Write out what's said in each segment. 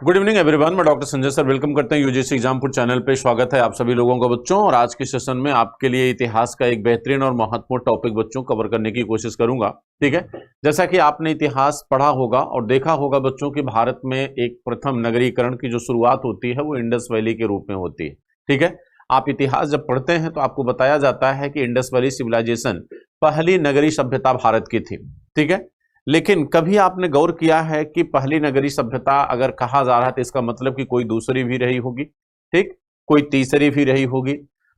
Good evening everyone, मैं doctor Sanjay sir welcome करते हैं यूजीसी एग्जामपुर चैनल पे। स्वागत है आप सभी लोगों का बच्चों। और आज के सेशन में आपके लिए इतिहास का एक बेहतरीन और महत्वपूर्ण टॉपिक बच्चों कवर करने की कोशिश करूंगा। ठीक है, जैसा कि आपने इतिहास पढ़ा होगा और देखा होगा बच्चों कि भारत में एक प्रथम नगरीकरण की जो शुरुआत होती है वो इंडस वैली के रूप में होती है। ठीक है, आप इतिहास जब पढ़ते हैं तो आपको बताया जाता है कि इंडस वैली सिविलाइजेशन पहली नगरीय सभ्यता भारत की थी। ठीक है, लेकिन कभी आपने गौर किया है कि पहली नगरीय सभ्यता अगर कहा जा रहा है तो इसका मतलब कि कोई दूसरी भी रही होगी, ठीक, कोई तीसरी भी रही होगी।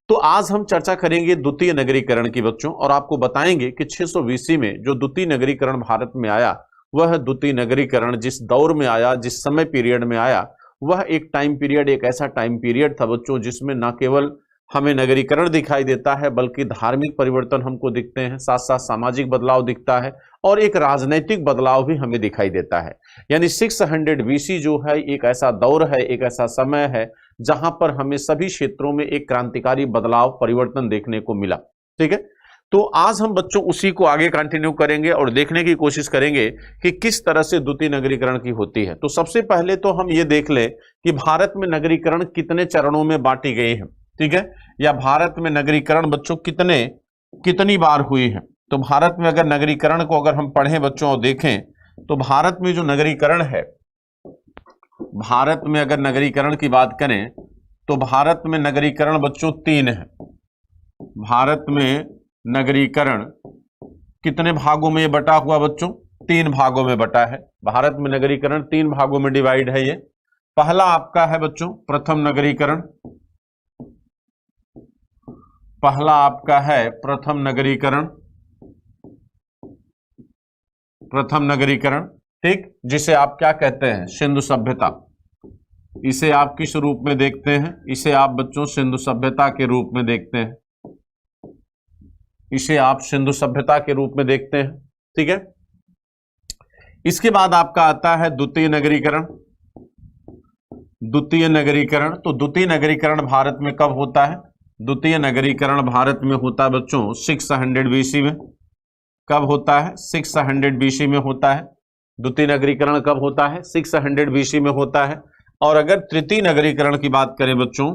तो आज हम चर्चा करेंगे द्वितीय नगरीकरण की बच्चों, और आपको बताएंगे कि 620 में जो द्वितीय नगरीकरण भारत में आया, वह द्वितीय नगरीकरण जिस दौर में आया, जिस समय पीरियड में आया, वह एक टाइम पीरियड, एक ऐसा टाइम पीरियड था बच्चों जिसमें न केवल हमें नगरीकरण दिखाई देता है बल्कि धार्मिक परिवर्तन हमको दिखते हैं, साथ साथ सामाजिक बदलाव दिखता है और एक राजनीतिक बदलाव भी हमें दिखाई देता है। यानी 600 BC जो है एक ऐसा दौर है, एक ऐसा समय है जहां पर हमें सभी क्षेत्रों में एक क्रांतिकारी बदलाव, परिवर्तन देखने को मिला। ठीक है, तो आज हम बच्चों उसी को आगे कंटिन्यू करेंगे और देखने की कोशिश करेंगे कि किस तरह से द्वितीय नगरीकरण की होती है। तो सबसे पहले तो हम ये देख लें कि भारत में नगरीकरण कितने चरणों में बांटी गई है। ठीक है, या भारत में नगरीकरण बच्चों कितनी बार हुई है। तो भारत में अगर नगरीकरण को अगर हम पढ़ें बच्चों और देखें तो भारत में जो नगरीकरण है, भारत में अगर नगरीकरण की बात करें तो भारत में नगरीकरण बच्चों 3 है। भारत में नगरीकरण कितने भागों में बटा हुआ बच्चों? 3 भागों में बटा है। भारत में नगरीकरण 3 भागों में डिवाइड है। ये पहला आपका है बच्चों प्रथम नगरीकरण, पहला आपका है प्रथम नगरीकरण, प्रथम नगरीकरण, ठीक, जिसे आप क्या कहते हैं? सिंधु सभ्यता। इसे आप किस रूप में देखते हैं? इसे आप बच्चों सिंधु सभ्यता के रूप में देखते हैं। इसे आप सिंधु सभ्यता के रूप में देखते हैं। ठीक है, इसके बाद आपका आता है द्वितीय नगरीकरण। द्वितीय नगरीकरण, तो द्वितीय नगरीकरण भारत में कब होता है? द्वितीय नगरीकरण भारत में होता है बच्चों 600 BC में। कब होता है? 600 BC में होता है। द्वितीय नगरीकरण कब होता है? 600 BC में होता है। और अगर तृतीय नगरीकरण की बात करें बच्चों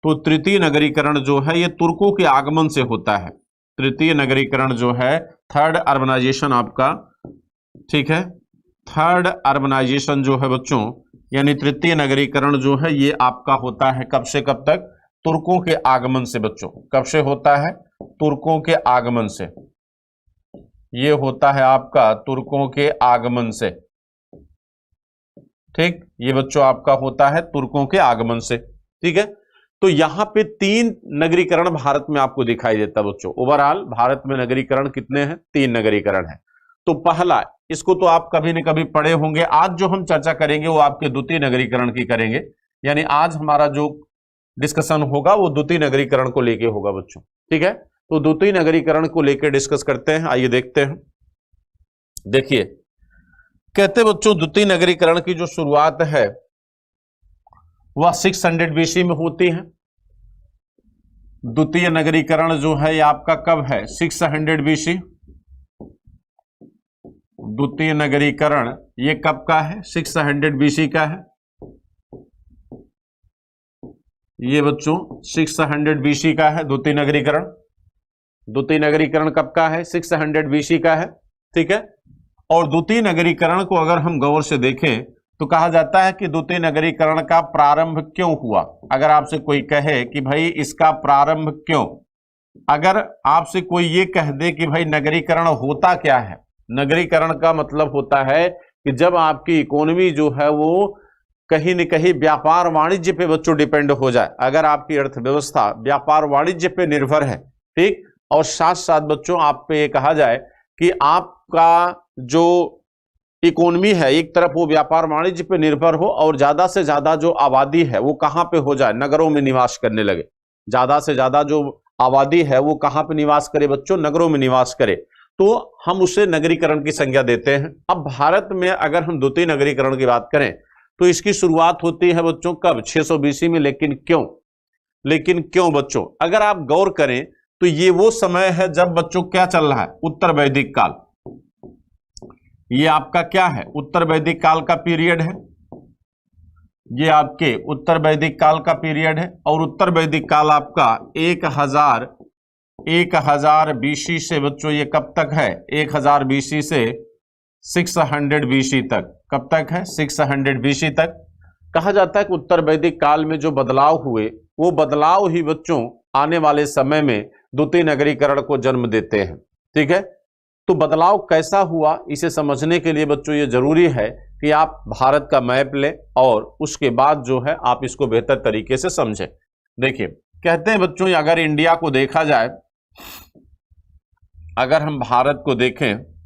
तो तृतीय नगरीकरण जो है ये तुर्कों के आगमन से होता है। तृतीय नगरीकरण जो है थर्ड अर्बनाइजेशन आपका, ठीक है, थर्ड अर्बनाइजेशन जो है बच्चों, यानी तृतीय नगरीकरण जो है ये आपका होता है कब से कब तक? तुर्कों के आगमन से बच्चों। कब से होता है? तुर्कों के आगमन से। ये होता है आपका तुर्कों के आगमन से। ठीक, ये बच्चों आपका होता है तुर्कों के आगमन से। ठीक है, तो यहां पे 3 नगरीकरण भारत में आपको दिखाई देता है बच्चों। ओवरऑल भारत में नगरीकरण कितने हैं? 3 नगरीकरण है। तो पहला, इसको तो आप कभी न कभी पढ़े होंगे। आज जो हम चर्चा करेंगे वो आपके द्वितीय नगरीकरण की करेंगे। यानी आज हमारा जो डिस्कशन होगा वो द्वितीय नगरीकरण को लेके होगा बच्चों। ठीक है, तो द्वितीय नगरीकरण को लेकर डिस्कस करते हैं। आइए देखते हैं। देखिए, कहते बच्चों द्वितीय नगरीकरण की जो शुरुआत है वह 600 BC में होती है। द्वितीय नगरीकरण जो है ये आपका कब है? 600 BC। द्वितीय नगरीकरण ये कब का है? 600 BC का है। ये बच्चों 600 BC का है द्वितीय नगरीकरण। द्वितीय नगरीकरण कब का है? 600 BC का है। ठीक है, और द्वितीय नगरीकरण को अगर हम गौर से देखें तो कहा जाता है कि द्वितीय नगरीकरण का प्रारंभ क्यों हुआ। अगर आपसे कोई कहे कि भाई इसका प्रारंभ क्यों, अगर आपसे कोई ये कह दे कि भाई नगरीकरण होता क्या है, नगरीकरण का मतलब होता है कि जब आपकी इकोनॉमी जो है वो कहीं न कहीं व्यापार वाणिज्य पे बच्चों डिपेंड हो जाए, अगर आपकी अर्थव्यवस्था व्यापार वाणिज्य पे निर्भर है, ठीक, और साथ साथ बच्चों आप पे ये कहा जाए कि आपका जो इकोनॉमी है एक तरफ वो व्यापार वाणिज्य पे निर्भर हो और ज्यादा से ज्यादा जो आबादी है वो कहां पे हो जाए? नगरों में निवास करने लगे। ज्यादा से ज्यादा जो आबादी है वो कहां पे निवास करे बच्चों? नगरों में निवास करे, तो हम उसे नगरीकरण की संज्ञा देते हैं। अब भारत में अगर हम द्वितीय नगरीकरण की बात करें तो इसकी शुरुआत होती है बच्चों कब? 600 BC में। लेकिन क्यों बच्चों? अगर आप गौर करें तो ये वो समय है जब बच्चों क्या चल रहा है? उत्तर वैदिक काल। ये आपका क्या है? उत्तर वैदिक काल का पीरियड है। ये आपके उत्तर वैदिक काल का पीरियड है, और उत्तर वैदिक काल आपका 1000 बीसी से बच्चों ये कब तक है, 1000 बीसी से 600 बीसी तक। कब तक है, 600 बीसी तक। कहा जाता है कि उत्तर वैदिक काल में जो बदलाव हुए वो बदलाव ही बच्चों आने वाले समय में द्वितीय नगरीकरण को जन्म देते हैं। ठीक है, तो बदलाव कैसा हुआ इसे समझने के लिए बच्चों ये जरूरी है कि आप भारत का मैप लें और उसके बाद जो है आप इसको बेहतर तरीके से समझें। देखिए, कहते हैं बच्चों अगर इंडिया को देखा जाए, अगर हम भारत को देखें,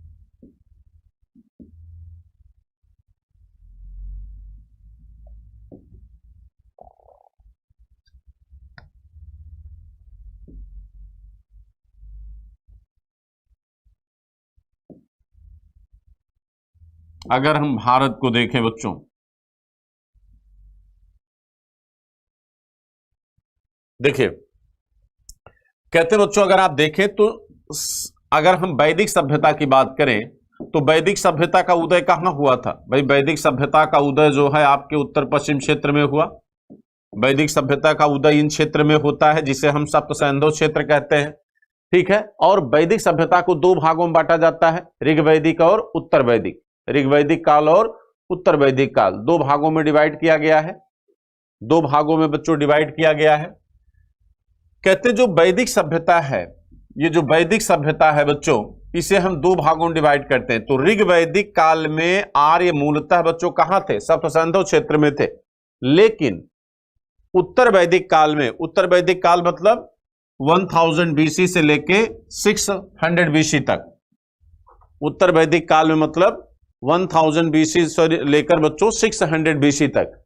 अगर हम भारत को देखें बच्चों, देखिए कहते हैं बच्चों अगर आप देखें तो अगर हम वैदिक सभ्यता की बात करें तो वैदिक सभ्यता का उदय कहां हुआ था भाई? वैदिक सभ्यता का उदय जो है आपके उत्तर पश्चिम क्षेत्र में हुआ। वैदिक सभ्यता का उदय इन क्षेत्र में होता है जिसे हम सप्त सिंधु क्षेत्र कहते हैं। ठीक है, और वैदिक सभ्यता को दो भागों में बांटा जाता है, ऋग्वैदिक और उत्तर वैदिक। ऋग्वैदिक काल और उत्तर वैदिक काल दो भागों में डिवाइड किया गया है, दो भागों में बच्चों डिवाइड किया गया है। कहते जो वैदिक सभ्यता है, ये जो वैदिक सभ्यता है बच्चों, इसे हम दो भागों में डिवाइड करते हैं। तो ऋग्वैदिक काल में आर्य मूलतः बच्चों कहां थे? सप्त सिंधु क्षेत्र में थे। लेकिन उत्तर वैदिक काल में, उत्तर वैदिक काल मतलब 1000 बीसी से लेके 600 बीसी तक, उत्तर वैदिक काल में मतलब 1000 बीसी से लेकर बच्चों 600 बीसी तक,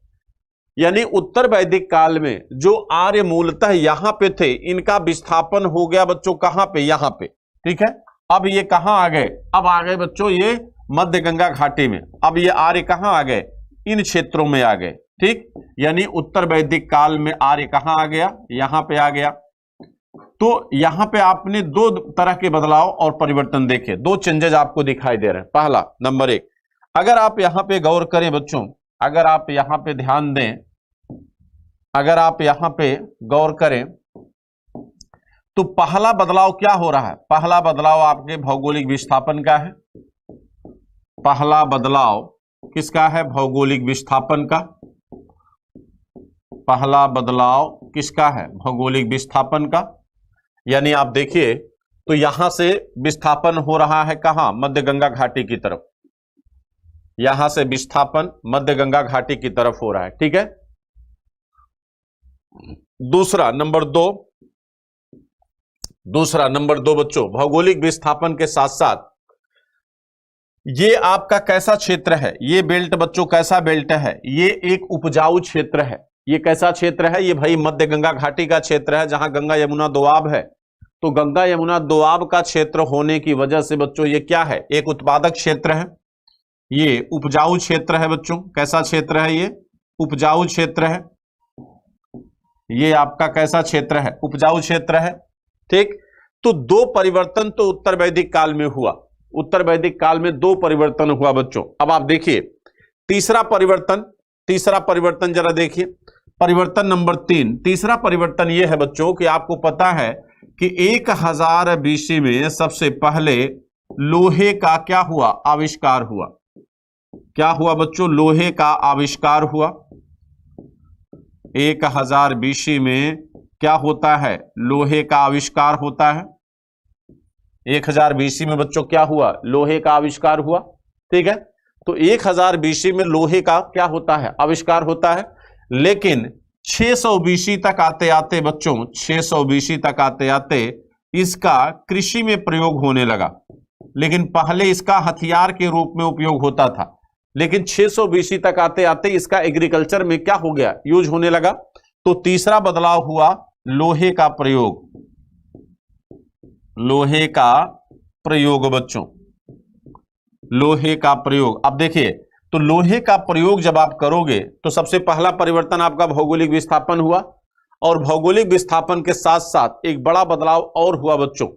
यानी उत्तर वैदिक काल में जो आर्य मूलतः यहां पे थे, इनका विस्थापन हो गया बच्चों कहां पे? यहां पे। ठीक है, अब ये कहां आ गए? अब आ गए बच्चों ये मध्य गंगा घाटी में। अब ये आर्य कहां आ गए? इन क्षेत्रों में आ गए। ठीक, यानी उत्तर वैदिक काल में आर्य कहां आ गया? यहां पे आ गया। तो यहां पे आपने दो तरह के बदलाव और परिवर्तन देखे, दो चेंजेस आपको दिखाई दे रहे हैं। पहला, नंबर एक, अगर आप यहां पे गौर करें बच्चों, अगर आप यहां पे ध्यान दें, अगर आप यहां पे गौर करें तो पहला बदलाव क्या हो रहा है? पहला बदलाव आपके भौगोलिक विस्थापन का है। पहला बदलाव किसका है? भौगोलिक विस्थापन का। पहला बदलाव किसका है? भौगोलिक विस्थापन का। यानी आप देखिए तो यहां से विस्थापन हो रहा है कहां? मध्य गंगा घाटी की तरफ। यहां से विस्थापन मध्य गंगा घाटी की तरफ हो रहा है। ठीक है, दूसरा नंबर दो बच्चों, भौगोलिक विस्थापन के साथ साथ ये आपका कैसा क्षेत्र है? ये बेल्ट बच्चों कैसा बेल्ट है? ये एक उपजाऊ क्षेत्र है। ये कैसा क्षेत्र है? ये भाई मध्य गंगा घाटी का क्षेत्र है, जहां गंगा यमुना दोआब है। तो गंगा यमुना दोआब का क्षेत्र होने की वजह से बच्चों ये क्या है? एक उत्पादक क्षेत्र है, ये उपजाऊ क्षेत्र है बच्चों। कैसा क्षेत्र है? ये उपजाऊ क्षेत्र है। ये आपका कैसा क्षेत्र है? उपजाऊ क्षेत्र है। ठीक, तो दो परिवर्तन तो उत्तर वैदिक काल में हुआ। उत्तर वैदिक काल में दो परिवर्तन हुआ बच्चों। अब आप देखिए तीसरा परिवर्तन जरा देखिए, परिवर्तन नंबर 3। तीसरा परिवर्तन यह है बच्चों कि आपको पता है कि 1000 बीसी में सबसे पहले लोहे का क्या हुआ? आविष्कार हुआ। क्या हुआ बच्चों? लोहे का आविष्कार हुआ। 1000 बीसी में क्या होता है? लोहे का आविष्कार होता है। 1000 बीसी में बच्चों क्या हुआ? लोहे का आविष्कार हुआ। ठीक है, तो 1000 बीसी में लोहे का क्या होता है? आविष्कार होता है। लेकिन 600 बीसी तक आते आते बच्चों, 600 बीसी तक आते आते इसका कृषि में प्रयोग होने लगा। लेकिन पहले इसका हथियार के रूप में उपयोग होता था, लेकिन 600 बीसी तक आते आते इसका एग्रीकल्चर में क्या हो गया? यूज होने लगा। तो तीसरा बदलाव हुआ लोहे का प्रयोग। लोहे का प्रयोग बच्चों, लोहे का प्रयोग। अब देखिए तो लोहे का प्रयोग जब आप करोगे तो सबसे पहला परिवर्तन आपका भौगोलिक विस्थापन हुआ, और भौगोलिक विस्थापन के साथ साथ एक बड़ा बदलाव और हुआ बच्चों।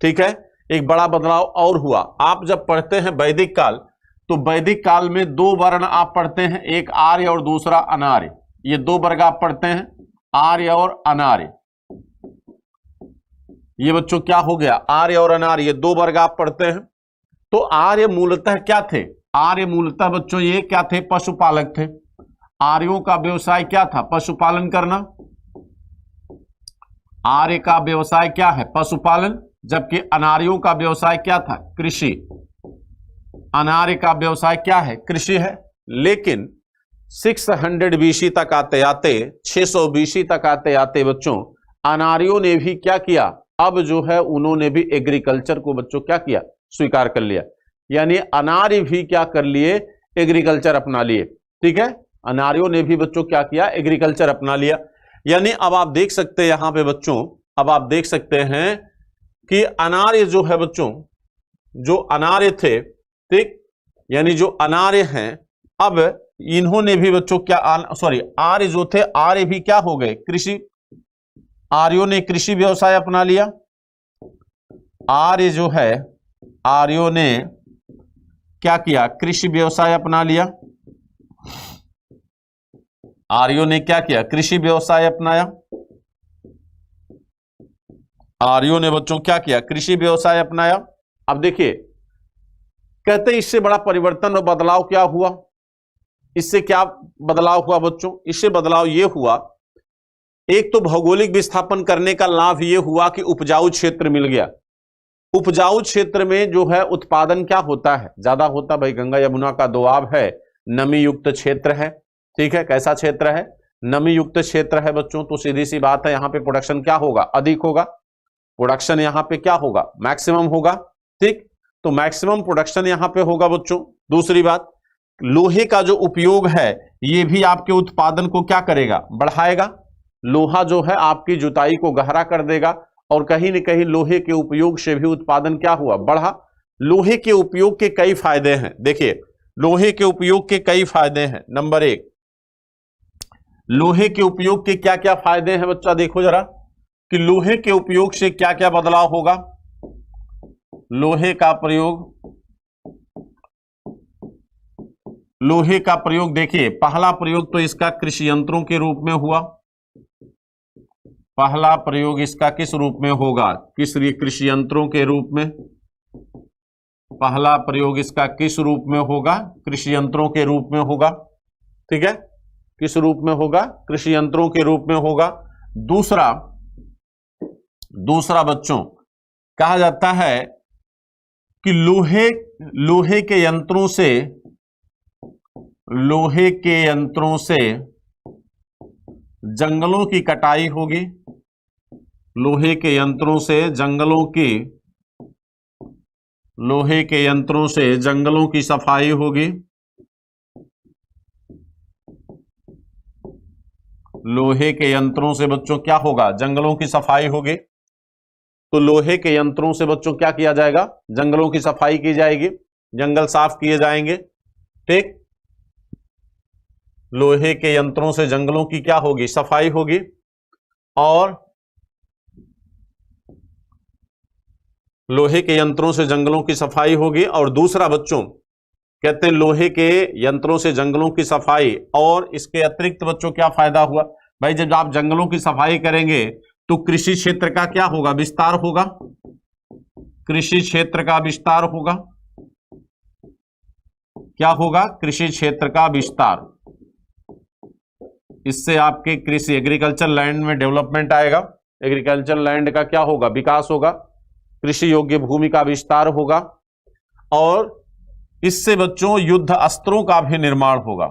ठीक है, एक बड़ा बदलाव और हुआ। आप जब पढ़ते हैं वैदिक काल तो वैदिक काल में दो वर्ण आप पढ़ते हैं, एक आर्य और दूसरा अनार्य। ये दो वर्ग आप पढ़ते हैं, आर्य और अनार्य। ये बच्चों क्या हो गया, आर्य और अनार्य, ये दो वर्ग आप पढ़ते हैं। तो आर्य मूलतः क्या थे, आर्य मूलतः बच्चों ये क्या थे, पशुपालक थे। आर्यों का व्यवसाय क्या था, पशुपालन करना। आर्य का व्यवसाय क्या है, पशुपालन, जबकि अनार्यों का व्यवसाय क्या था, कृषि। अनार्य का व्यवसाय क्या है, कृषि है। लेकिन 600 बीसी तक आते आते, 600 बीसी तक आते आते बच्चों अनार्यों ने भी क्या किया, अब जो है उन्होंने भी एग्रीकल्चर को बच्चों क्या किया, स्वीकार कर लिया। यानी अनार्य भी क्या कर लिए, एग्रीकल्चर अपना लिए। ठीक है, अनार्यों ने भी बच्चों क्या किया, एग्रीकल्चर अपना लिया। यानी अब आप देख सकते हैं यहां पे बच्चों, अब आप देख सकते हैं कि अनार्य जो है बच्चों, जो अनार्य थे, ठीक, यानी जो अनार्य हैं, अब इन्होंने भी बच्चों क्या, सॉरी आर्य जो थे, आर्य भी क्या हो गए, कृषि। आर्यों ने कृषि व्यवसाय अपना लिया। आर्य जो है, आर्यों ने क्या किया, कृषि व्यवसाय अपना लिया। आर्यों ने क्या किया, कृषि व्यवसाय अपनाया। आर्यों ने बच्चों क्या किया, कृषि व्यवसाय अपनाया। अब देखिए, कहते हैं इससे बड़ा परिवर्तन और बदलाव क्या हुआ, इससे क्या बदलाव हुआ बच्चों, इससे बदलाव यह हुआ, एक तो भौगोलिक विस्थापन करने का लाभ यह हुआ कि उपजाऊ क्षेत्र मिल गया। उपजाऊ क्षेत्र में जो है उत्पादन क्या होता है, ज्यादा होता। भाई गंगा यमुना का दोआब है, नमी युक्त क्षेत्र है। ठीक है, कैसा क्षेत्र है, नमी युक्त क्षेत्र है बच्चों, तो सीधी सी बात है यहां पे प्रोडक्शन क्या होगा, अधिक होगा। प्रोडक्शन यहां पे क्या होगा, मैक्सिमम होगा। ठीक, तो मैक्सिमम प्रोडक्शन यहां पे होगा बच्चों। दूसरी बात, लोहे का जो उपयोग है ये भी आपके उत्पादन को क्या करेगा, बढ़ाएगा। लोहा जो है आपकी जुताई को गहरा कर देगा, और कहीं न कहीं लोहे के उपयोग से भी उत्पादन क्या हुआ, बढ़ा। लोहे के उपयोग के कई फायदे हैं। देखिए, लोहे के उपयोग के कई फायदे हैं। नंबर एक, लोहे के उपयोग के क्या क्या फायदे हैं बच्चा, देखो जरा कि लोहे के उपयोग से क्या क्या बदलाव होगा। लोहे का प्रयोग, लोहे का प्रयोग देखिए, पहला प्रयोग तो इसका कृषि यंत्रों के रूप में हुआ। पहला प्रयोग इसका किस रूप में होगा, किस कृषि यंत्रों के रूप में। पहला प्रयोग इसका किस रूप में होगा, कृषि यंत्रों के रूप में होगा। ठीक है, किस रूप में होगा, कृषि यंत्रों के रूप में होगा। दूसरा बच्चों कहा जाता है कि लोहे के यंत्रों से जंगलों की कटाई होगी। लोहे के यंत्रों से जंगलों की सफाई होगी। लोहे के यंत्रों से बच्चों क्या होगा, जंगलों की सफाई होगी। तो लोहे के यंत्रों से बच्चों क्या किया जाएगा, जंगलों की सफाई की जाएगी, जंगल साफ किए जाएंगे। ठीक, लोहे के यंत्रों से जंगलों की क्या होगी, सफाई होगी। और लोहे के यंत्रों से जंगलों की सफाई होगी। और दूसरा बच्चों कहते हैं लोहे के यंत्रों से जंगलों की सफाई, और इसके अतिरिक्त बच्चों क्या फायदा हुआ, भाई जब आप जंगलों की सफाई करेंगे तो कृषि क्षेत्र का क्या होगा, विस्तार होगा। कृषि क्षेत्र का विस्तार होगा। क्या होगा, कृषि क्षेत्र का विस्तार। इससे आपके कृषि एग्रीकल्चर लैंड में डेवलपमेंट आएगा। एग्रीकल्चर लैंड का क्या होगा, विकास होगा। कृषि योग्य भूमि का विस्तार होगा। और इससे बच्चों युद्ध अस्त्रों का भी निर्माण होगा।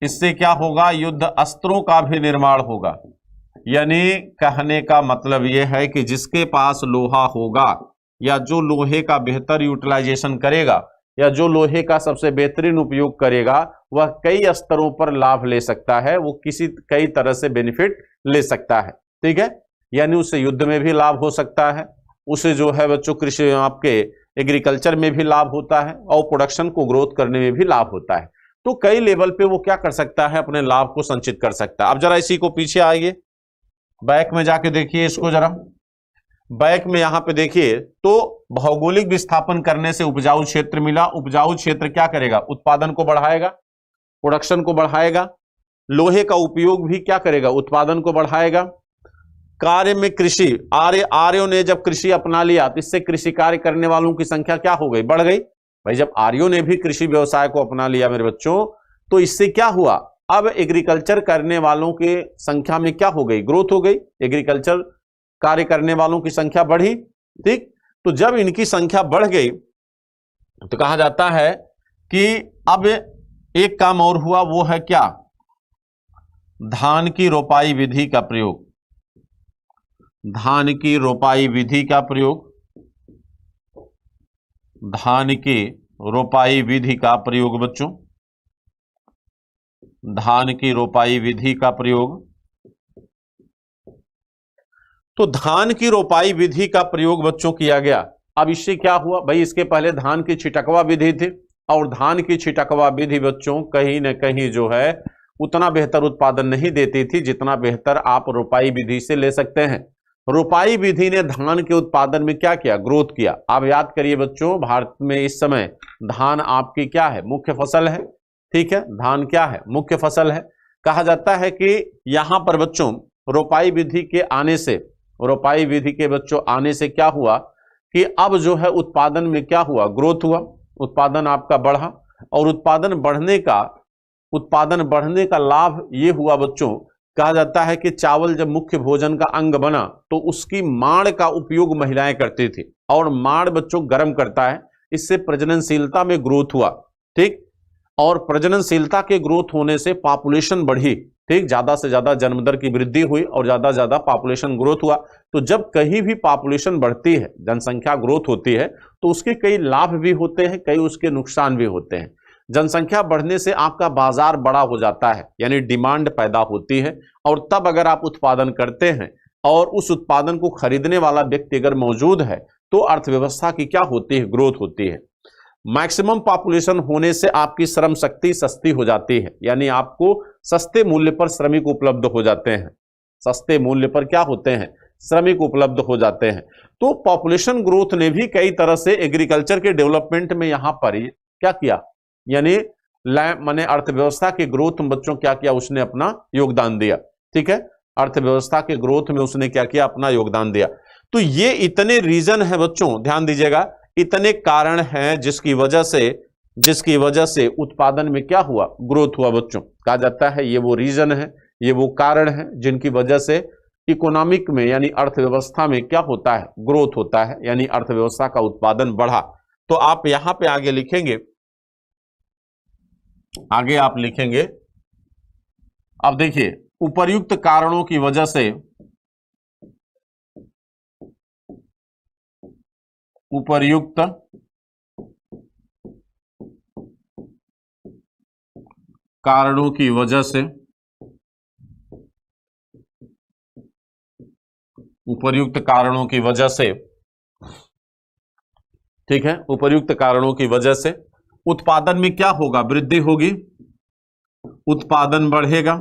इससे क्या होगा, युद्ध अस्त्रों का भी निर्माण होगा। यानी कहने का मतलब यह है कि जिसके पास लोहा होगा, या जो लोहे का बेहतर यूटिलाइजेशन करेगा, या जो लोहे का सबसे बेहतरीन उपयोग करेगा, वह कई स्तरों पर लाभ ले सकता है, वो कई तरह से बेनिफिट ले सकता है। ठीक है, यानी उससे युद्ध में भी लाभ हो सकता है, उसे जो है बच्चों कृषि आपके एग्रीकल्चर में भी लाभ होता है, और प्रोडक्शन को ग्रोथ करने में भी लाभ होता है। तो कई लेवल पे वो क्या कर सकता है, अपने लाभ को संचित कर सकता है। अब जरा इसी को पीछे आइए, बैक में जाके देखिए इसको जरा। बैक में यहां पे देखिए तो भौगोलिक विस्थापन करने से उपजाऊ क्षेत्र मिला। उपजाऊ क्षेत्र क्या करेगा? उत्पादन को बढ़ाएगा, प्रोडक्शन को बढ़ाएगा। लोहे का उपयोग भी क्या करेगा? उत्पादन को बढ़ाएगा। कार्य में कृषि, आर्यों ने जब कृषि अपना लिया तो इससे कृषि कार्य करने वालों की संख्या क्या हो गई? बढ़ गई। भाई जब आर्यों ने भी कृषि व्यवसाय को अपना लिया मेरे बच्चों, तो इससे क्या हुआ? अब एग्रीकल्चर करने वालों की संख्या में क्या हो गई? ग्रोथ हो गई। एग्रीकल्चर कार्य करने वालों की संख्या बढ़ी। ठीक, तो जब इनकी संख्या बढ़ गई तो कहा जाता है कि अब एक काम और हुआ, वो है क्या? धान की रोपाई विधि का प्रयोग। धान की रोपाई विधि का प्रयोग, धान की रोपाई विधि का प्रयोग बच्चों, धान की रोपाई विधि का प्रयोग। तो धान की रोपाई विधि का प्रयोग बच्चों किया गया। अब इससे क्या हुआ? भाई इसके पहले धान की छिटकवा विधि थी, और धान की छिटकवा विधि बच्चों कहीं ना कहीं जो है उतना बेहतर उत्पादन नहीं देती थी जितना बेहतर आप रोपाई विधि से ले सकते हैं। रोपाई विधि ने धान के उत्पादन में क्या किया? ग्रोथ किया। आप याद करिए बच्चों, भारत में इस समय धान आपकी क्या है? मुख्य फसल है। ठीक है, धान क्या है? मुख्य फसल है। कहा जाता है कि यहां पर बच्चों रोपाई विधि के आने से, रोपाई विधि के बच्चों आने से क्या हुआ कि अब जो है उत्पादन में क्या हुआ? ग्रोथ हुआ। उत्पादन आपका बढ़ा, और उत्पादन बढ़ने का लाभ ये हुआ बच्चों, कहा जाता है कि चावल जब मुख्य भोजन का अंग बना तो उसकी माड़ का उपयोग महिलाएं करती थी, और माड़ बच्चों गर्म करता है, इससे प्रजननशीलता में ग्रोथ हुआ। ठीक, और प्रजननशीलता के ग्रोथ होने से पॉपुलेशन बढ़ी। ठीक, ज्यादा से ज्यादा जन्म दर की वृद्धि हुई और ज्यादा से ज्यादा पॉपुलेशन ग्रोथ हुआ। तो जब कहीं भी पॉपुलेशन बढ़ती है, जनसंख्या ग्रोथ होती है, तो उसके कई लाभ भी होते हैं, कई उसके नुकसान भी होते हैं। जनसंख्या बढ़ने से आपका बाजार बड़ा हो जाता है, यानी डिमांड पैदा होती है, और तब अगर आप उत्पादन करते हैं और उस उत्पादन को खरीदने वाला व्यक्ति अगर मौजूद है तो अर्थव्यवस्था की क्या होती है? ग्रोथ होती है। मैक्सिमम पॉपुलेशन होने से आपकी श्रम शक्ति सस्ती हो जाती है, यानी आपको सस्ते मूल्य पर श्रमिक उपलब्ध हो जाते हैं। सस्ते मूल्य पर क्या होते हैं? श्रमिक उपलब्ध हो जाते हैं। तो पॉपुलेशन ग्रोथ ने भी कई तरह से एग्रीकल्चर के डेवलपमेंट में यहां पर क्या किया, यानी माने अर्थव्यवस्था के ग्रोथ में बच्चों क्या किया? उसने अपना योगदान दिया। ठीक है, अर्थव्यवस्था के ग्रोथ में उसने क्या किया? अपना योगदान दिया। तो ये इतने रीजन है बच्चों, ध्यान दीजिएगा, इतने कारण हैं जिसकी वजह से उत्पादन में क्या हुआ? ग्रोथ हुआ बच्चों। कहा जाता है ये वो रीजन है, ये वो कारण है जिनकी वजह से इकोनॉमिक में यानी अर्थव्यवस्था में क्या होता है? ग्रोथ होता है, यानी अर्थव्यवस्था का उत्पादन बढ़ा। तो आप यहां पे आगे लिखेंगे, आगे आप लिखेंगे, अब देखिए, उपर्युक्त कारणों की वजह से, उपर्युक्त कारणों की वजह से, उपर्युक्त कारणों की वजह से, ठीक है, उपर्युक्त कारणों की वजह से उत्पादन में क्या होगा? वृद्धि होगी, उत्पादन बढ़ेगा।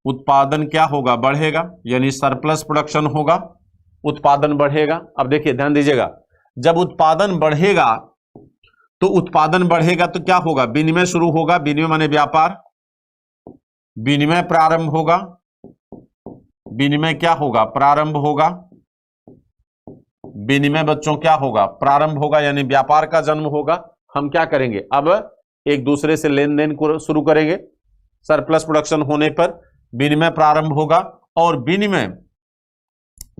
उत्पादन क्या होगा? बढ़ेगा, यानी सरप्लस प्रोडक्शन होगा, उत्पादन बढ़ेगा। अब देखिए ध्यान दीजिएगा, जब उत्पादन बढ़ेगा तो क्या होगा? विनिमय शुरू होगा। विनिमय माने व्यापार, विनिमय प्रारंभ होगा। विनिमय क्या होगा? प्रारंभ होगा। विनिमय बच्चों क्या होगा? प्रारंभ होगा, यानी व्यापार का जन्म होगा। हम क्या करेंगे? अब एक दूसरे से लेन देन को शुरू करेंगे। सरप्लस प्रोडक्शन होने पर विनिमय प्रारंभ होगा, और विनिमय,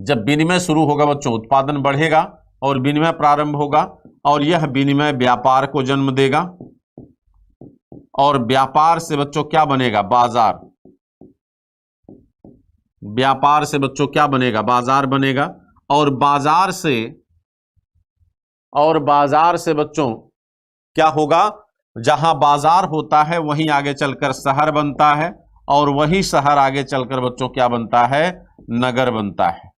जब विनिमय शुरू होगा बच्चों, उत्पादन बढ़ेगा और विनिमय प्रारंभ होगा, और यह विनिमय व्यापार को जन्म देगा, और व्यापार से बच्चों क्या बनेगा? बाजार। व्यापार से बच्चों क्या बनेगा? बाजार बनेगा, और बाजार से बच्चों क्या होगा? जहां बाजार होता है वहीं आगे चलकर शहर बनता है, और वही शहर आगे चलकर बच्चों क्या बनता है? नगर बनता है।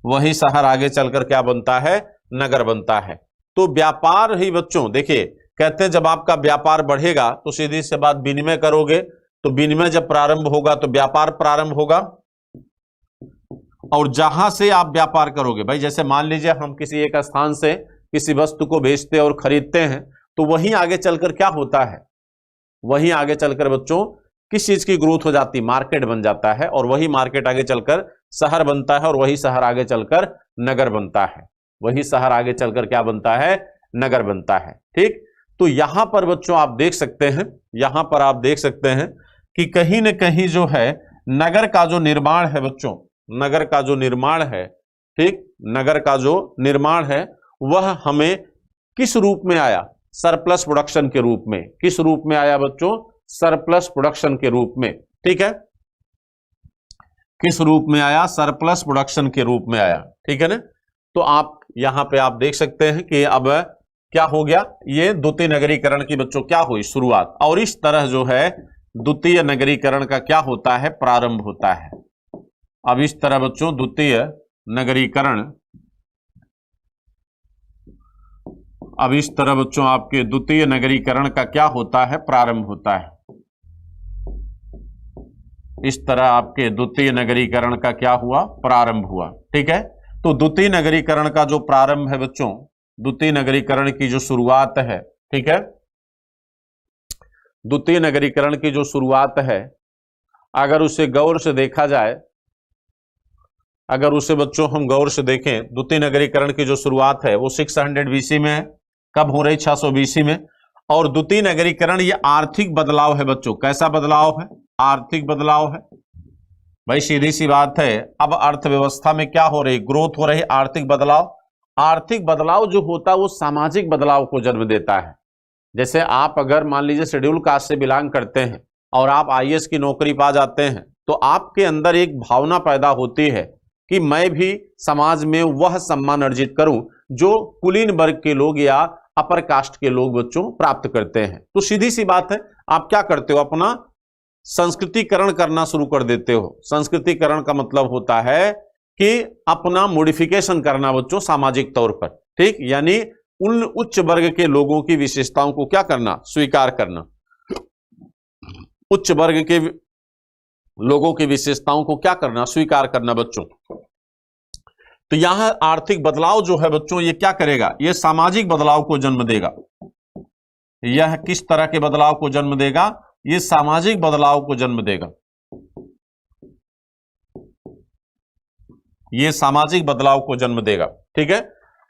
वही शहर आगे चलकर क्या बनता है? नगर बनता है। तो व्यापार ही बच्चों, देखिए कहते हैं जब आपका व्यापार बढ़ेगा तो सीधी सी बात विनिमय करोगे, तो विनिमय जब प्रारंभ होगा तो व्यापार प्रारंभ होगा, और जहां से आप व्यापार करोगे, भाई जैसे मान लीजिए हम किसी एक स्थान से किसी वस्तु को बेचते और खरीदते हैं, तो वहीं आगे चलकर क्या होता है, वहीं आगे चलकर बच्चों किस चीज की ग्रोथ हो जाती है, मार्केट बन जाता है, और वही मार्केट आगे चलकर शहर बनता है, और वही शहर आगे चलकर नगर बनता है, वही शहर आगे चलकर क्या बनता है, नगर बनता है। ठीक, तो यहां पर बच्चों आप देख सकते हैं, यहां पर आप देख सकते हैं कि कहीं न कहीं जो है नगर का जो निर्माण है बच्चों, नगर का जो निर्माण है, ठीक, नगर का जो निर्माण है वह हमें किस रूप में आया, सरप्लस प्रोडक्शन के रूप में। किस रूप में आया बच्चों, सरप्लस प्रोडक्शन के रूप में। ठीक है, किस रूप में आया, सरप्लस प्रोडक्शन के रूप में आया। ठीक है ना, तो आप यहां पे आप देख सकते हैं कि अब क्या हो गया, ये द्वितीय नगरीकरण की बच्चों क्या हुई, शुरुआत। और इस तरह जो है द्वितीय नगरीकरण का क्या होता है, प्रारंभ होता है। अब इस तरह बच्चों द्वितीय नगरीकरण, अब इस तरह बच्चों आपके द्वितीय नगरीकरण का क्या होता है, प्रारंभ होता है। इस तरह आपके द्वितीय नगरीकरण का क्या हुआ, प्रारंभ हुआ। ठीक है, तो द्वितीय नगरीकरण का जो प्रारंभ है बच्चों, द्वितीय नगरीकरण की जो शुरुआत है, ठीक है, द्वितीय नगरीकरण की जो शुरुआत है, अगर उसे गौर से देखा जाए, अगर उसे बच्चों हम गौर से देखें, द्वितीय नगरीकरण की जो शुरुआत है वो 600 बीसी में है। कब हो रही, 600 बीसी में। और द्वितीय नगरीकरण ये आर्थिक बदलाव है बच्चों। कैसा बदलाव है, आर्थिक बदलाव है। भाई सीधी सी बात है, अब अर्थव्यवस्था में क्या हो रही, ग्रोथ हो रही, आर्थिक बदलाव। आर्थिक बदलाव जो होता है वो सामाजिक बदलाव को जन्म देता है। जैसे आप अगर मान लीजिए शेड्यूल कास्ट से बिलोंग करते हैं और आप आईएएस की नौकरी पा जाते हैं, तो आपके अंदर एक भावना पैदा होती है कि मैं भी समाज में वह सम्मान अर्जित करूं जो कुलीन वर्ग के लोग या अपर कास्ट के लोग बच्चों प्राप्त करते हैं। तो सीधी सी बात है, आप क्या करते हो, अपना संस्कृतिकरण करना शुरू कर देते हो। संस्कृतिकरण का मतलब होता है कि अपना मॉडिफिकेशन करना बच्चों सामाजिक तौर पर। ठीक, यानी उन उच्च वर्ग के लोगों की विशेषताओं को क्या करना, स्वीकार करना। उच्च वर्ग के लोगों की विशेषताओं को क्या करना, स्वीकार करना बच्चों। तो यहां आर्थिक बदलाव जो है बच्चों ये क्या करेगा, ये सामाजिक बदलाव को जन्म देगा। यह किस तरह के बदलाव को जन्म देगा, ये सामाजिक बदलाव को जन्म देगा। ये सामाजिक बदलाव को जन्म देगा। ठीक है,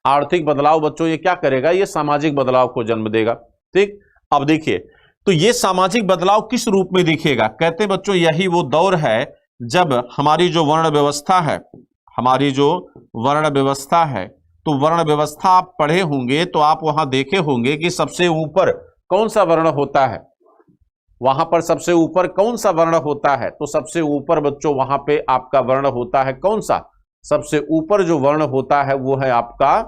आर्थिक बदलाव बच्चों ये क्या करेगा, ये सामाजिक बदलाव को जन्म देगा। ठीक, अब देखिए, तो ये सामाजिक बदलाव किस रूप में दिखेगा, कहते हैं बच्चों यही वो दौर है जब हमारी जो वर्ण व्यवस्था है, हमारी जो वर्ण व्यवस्था है, तो वर्ण व्यवस्था आप पढ़े होंगे तो आप वहां देखे होंगे कि सबसे ऊपर कौन सा वर्ण होता है, वहां पर सबसे ऊपर कौन सा वर्ण होता है। तो सबसे ऊपर बच्चों वहां पे आपका वर्ण होता है कौन सा, सबसे ऊपर जो वर्ण होता है वो है आपका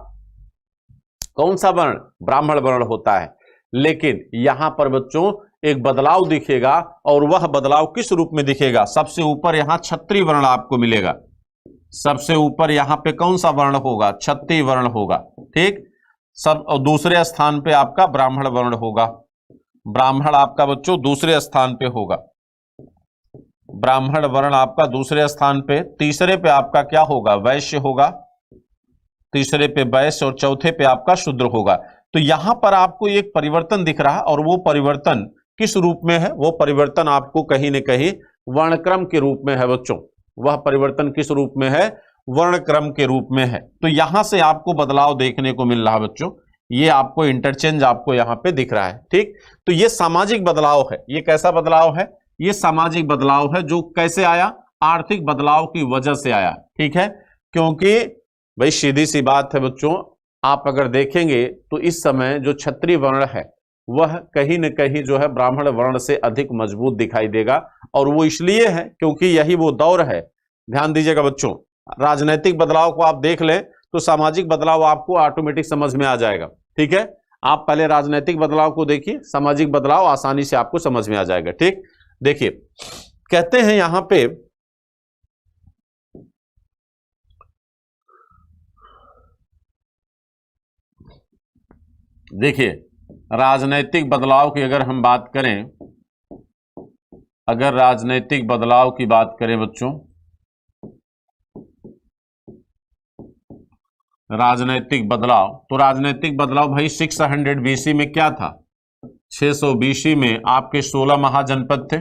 कौन सा वर्ण, ब्राह्मण वर्ण होता है। लेकिन यहां पर बच्चों एक बदलाव दिखेगा, और वह बदलाव किस रूप में दिखेगा, सबसे ऊपर यहां क्षत्रिय वर्ण आपको मिलेगा। सबसे ऊपर यहां पे कौन सा वर्ण होगा, क्षत्रिय वर्ण होगा। ठीक, सब, और दूसरे स्थान पे आपका ब्राह्मण वर्ण होगा। ब्राह्मण आपका बच्चों दूसरे स्थान पे होगा, ब्राह्मण वर्ण आपका दूसरे स्थान पे। तीसरे पे आपका क्या होगा, वैश्य होगा। तीसरे पे वैश्य और चौथे पे आपका शूद्र होगा। तो यहां पर आपको एक परिवर्तन दिख रहा है, और वो परिवर्तन किस रूप में है, वो परिवर्तन आपको कहीं न कहीं वर्णक्रम के रूप में है बच्चों। वह परिवर्तन किस रूप में है, वर्णक्रम के रूप में है। तो यहां से आपको बदलाव देखने को मिल रहा है बच्चों, ये आपको इंटरचेंज आपको यहां पे दिख रहा है। ठीक, तो ये सामाजिक बदलाव है। ये कैसा बदलाव है, ये सामाजिक बदलाव है, जो कैसे आया, आर्थिक बदलाव की वजह से आया। ठीक है, क्योंकि भाई सीधी सी बात है बच्चों, आप अगर देखेंगे तो इस समय जो क्षत्रिय वर्ण है वह कहीं न कहीं जो है ब्राह्मण वर्ण से अधिक मजबूत दिखाई देगा। और वो इसलिए है क्योंकि यही वो दौर है। ध्यान दीजिएगा बच्चों, राजनीतिक बदलाव को आप देख लें तो सामाजिक बदलाव आपको ऑटोमेटिक समझ में आ जाएगा। ठीक है, आप पहले राजनीतिक बदलाव को देखिए, सामाजिक बदलाव आसानी से आपको समझ में आ जाएगा। ठीक, देखिए कहते हैं यहां पे, देखिए राजनीतिक बदलाव की अगर हम बात करें, अगर राजनीतिक बदलाव की बात करें बच्चों, राजनैतिक बदलाव। तो राजनैतिक बदलाव भाई 600 BC में क्या था? 600 BC में आपके 16 महाजनपद थे।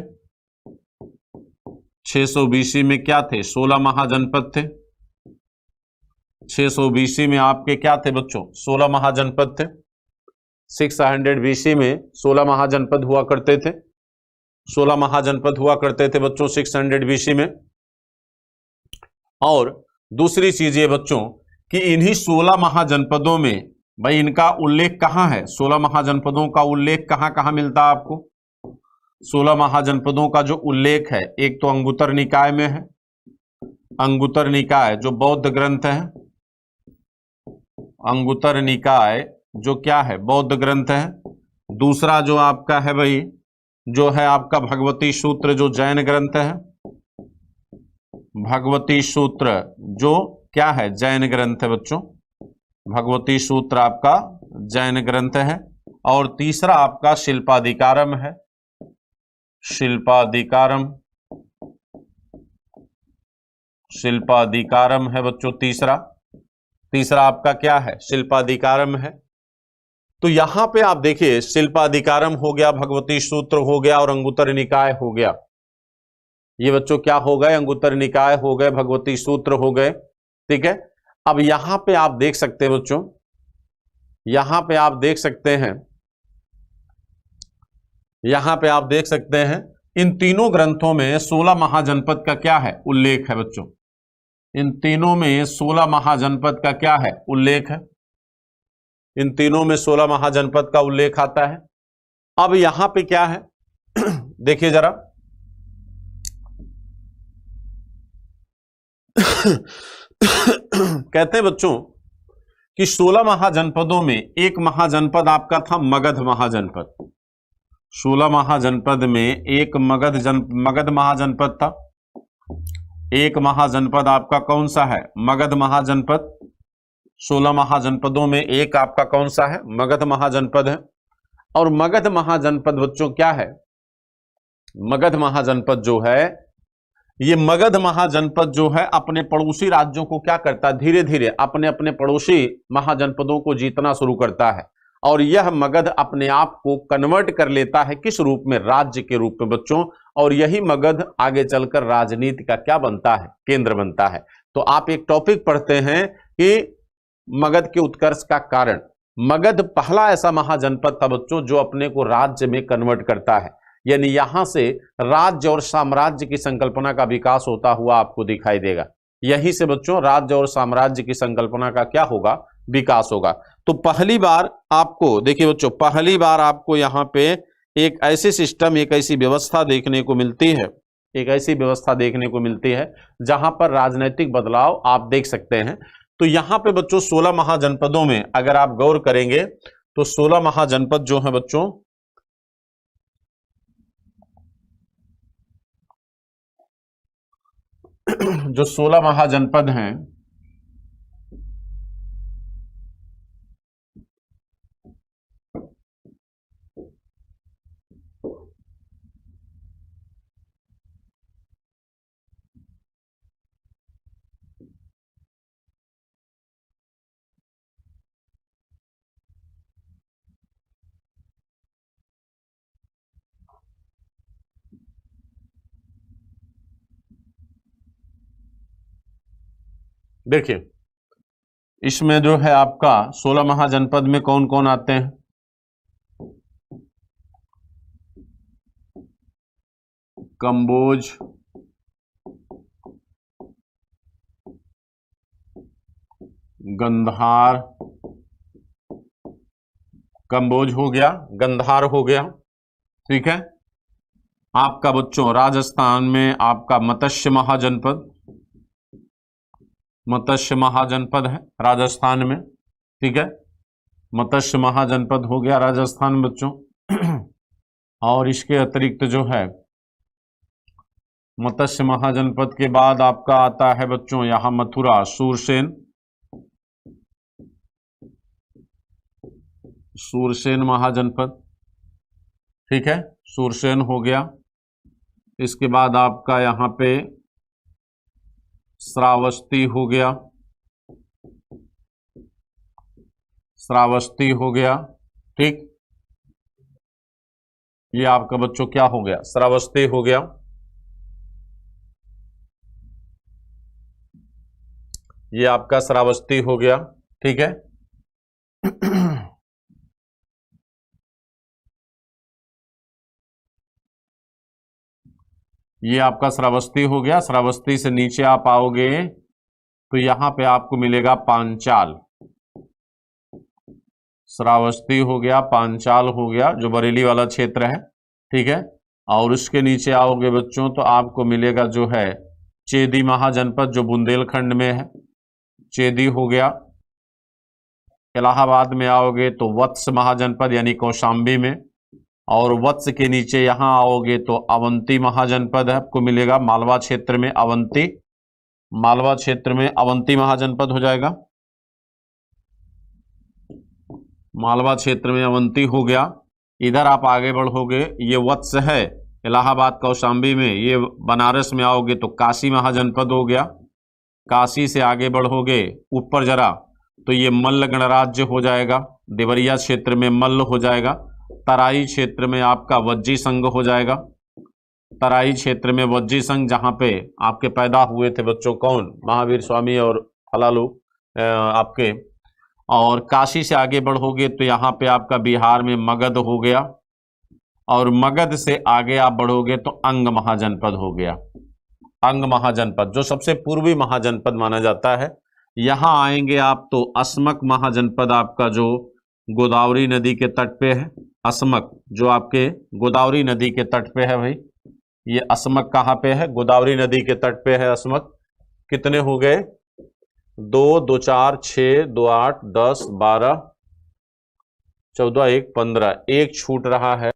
600 BC में क्या थे? 16 महाजनपद थे। 600 BC में आपके क्या थे बच्चों? 16 महाजनपद थे। 600 BC में 16 महाजनपद हुआ करते थे। 16 महाजनपद हुआ करते थे बच्चों 600 BC में। और दूसरी चीज ये बच्चों कि इन्हीं 16 महाजनपदों में भाई इनका उल्लेख कहां है? 16 महाजनपदों का उल्लेख कहां कहां मिलता है आपको? 16 महाजनपदों का जो उल्लेख है, एक तो अंगुत्तर निकाय में है। अंगुत्तर निकाय जो बौद्ध ग्रंथ है, अंगुत्तर निकाय जो क्या है? बौद्ध ग्रंथ है। दूसरा जो आपका है भाई जो है आपका भगवती सूत्र जो जैन ग्रंथ है। भगवती सूत्र जो क्या है? जैन ग्रंथ है बच्चों। भगवती सूत्र आपका जैन ग्रंथ है। और तीसरा आपका शिल्पाधिकारम है। शिल्पाधिकारम, शिल्पाधिकारम है बच्चों तीसरा। तीसरा आपका क्या है? शिल्पाधिकारम है। तो यहां पे आप देखिए शिल्पाधिकारम हो गया, भगवती सूत्र हो गया और अंगुत्तर निकाय हो गया। ये बच्चों क्या हो गए? अंगुत्तर निकाय हो गए, भगवती सूत्र हो गए। ठीक है। अब यहां पे आप देख सकते हैं बच्चों, यहां पे आप देख सकते हैं, यहां पे आप देख सकते हैं इन तीनों ग्रंथों में 16 महाजनपद का क्या है? उल्लेख है बच्चों। इन तीनों में 16 महाजनपद का क्या है? उल्लेख है। इन तीनों में 16 महाजनपद का उल्लेख आता है। अब यहां पे क्या है? देखिए जरा कहते हैं बच्चों कि 16 महाजनपदों में एक महाजनपद आपका था मगध महाजनपद। 16 महाजनपद में एक मगध महाजनपद था। एक महाजनपद आपका कौन सा है? मगध महाजनपद। 16 महाजनपदों में एक आपका कौन सा है? मगध महाजनपद है। और मगध महाजनपद बच्चों क्या है? मगध महाजनपद जो है, ये मगध महाजनपद जो है अपने पड़ोसी राज्यों को क्या करता है? धीरे धीरे अपने अपने पड़ोसी महाजनपदों को जीतना शुरू करता है। और यह मगध अपने आप को कन्वर्ट कर लेता है किस रूप में? राज्य के रूप में बच्चों। और यही मगध आगे चलकर राजनीति का क्या बनता है? केंद्र बनता है। तो आप एक टॉपिक पढ़ते हैं कि मगध के उत्कर्ष का कारण। मगध पहला ऐसा महाजनपद था बच्चों जो अपने को राज्य में कन्वर्ट करता है। यानी यहां से राज्य और साम्राज्य की संकल्पना का विकास होता हुआ आपको दिखाई देगा। यहीं से बच्चों राज्य और साम्राज्य की संकल्पना का क्या होगा? विकास होगा। तो पहली बार आपको देखिए बच्चों, पहली बार आपको यहां पे एक ऐसी सिस्टम, एक ऐसी व्यवस्था देखने को मिलती है, एक ऐसी व्यवस्था देखने को मिलती है जहां पर राजनीतिक बदलाव आप देख सकते हैं। तो यहां पे बच्चों 16 महाजनपदों में अगर आप गौर करेंगे तो 16 महाजनपद जो है बच्चों, जो 16 महाजनपद हैं, देखिए इसमें जो है आपका 16 महाजनपद में कौन कौन आते हैं? कंबोज, गंधार, कंबोज हो गया, गंधार हो गया। ठीक है। आपका बच्चों राजस्थान में आपका मत्स्य महाजनपद, मत्स्य महाजनपद है राजस्थान में। ठीक है। मत्स्य महाजनपद हो गया राजस्थान में बच्चों। और इसके अतिरिक्त जो है मत्स्य महाजनपद के बाद आपका आता है बच्चों यहां मथुरा, सूरसेन, सूरसेन महाजनपद। ठीक है। सूरसेन हो गया। इसके बाद आपका यहां पे श्रावस्ती हो गया। श्रावस्ती हो गया। ठीक, ये आपका बच्चों क्या हो गया, श्रावस्ती हो गया। ये आपका श्रावस्ती हो गया। ठीक है, ये आपका श्रावस्ती हो गया। श्रावस्ती से नीचे आप आओगे तो यहां पे आपको मिलेगा पांचाल। श्रावस्ती हो गया, पांचाल हो गया, जो बरेली वाला क्षेत्र है। ठीक है, और उसके नीचे आओगे बच्चों तो आपको मिलेगा जो है चेदी महाजनपद, जो बुंदेलखंड में है, चेदी हो गया। इलाहाबाद में आओगे तो वत्स महाजनपद यानी कौशाम्बी में, और वत्स के नीचे यहां आओगे तो अवंती महाजनपद है आपको मिलेगा, मालवा क्षेत्र में अवंती, मालवा क्षेत्र में अवंती महाजनपद हो जाएगा। मालवा क्षेत्र में अवंती हो गया। इधर आप आगे बढ़ोगे, ये वत्स है इलाहाबाद कौशाम्बी में, ये बनारस में आओगे तो काशी महाजनपद हो गया। काशी से आगे बढ़ोगे ऊपर जरा तो ये मल्ल गणराज्य हो जाएगा, देवरिया क्षेत्र में मल्ल हो जाएगा। तराई क्षेत्र में आपका वज्जी संघ हो जाएगा। तराई क्षेत्र में वज्जी संघ, जहां पे आपके पैदा हुए थे बच्चों कौन, महावीर स्वामी और हलालू आपके। और काशी से आगे बढ़ोगे तो यहाँ पे आपका बिहार में मगध हो गया, और मगध से आगे आप बढ़ोगे तो अंग महाजनपद हो गया। अंग महाजनपद जो सबसे पूर्वी महाजनपद माना जाता है। यहां आएंगे आप तो अस्मक महाजनपद आपका जो गोदावरी नदी के तट पे है। अस्मक जो आपके गोदावरी नदी के तट पे है भाई, ये अस्मक कहाँ पे है, गोदावरी नदी के तट पे है अस्मक। कितने हो गए, 2 2 4 6 2 8 10 12 14 1 15, एक छूट रहा है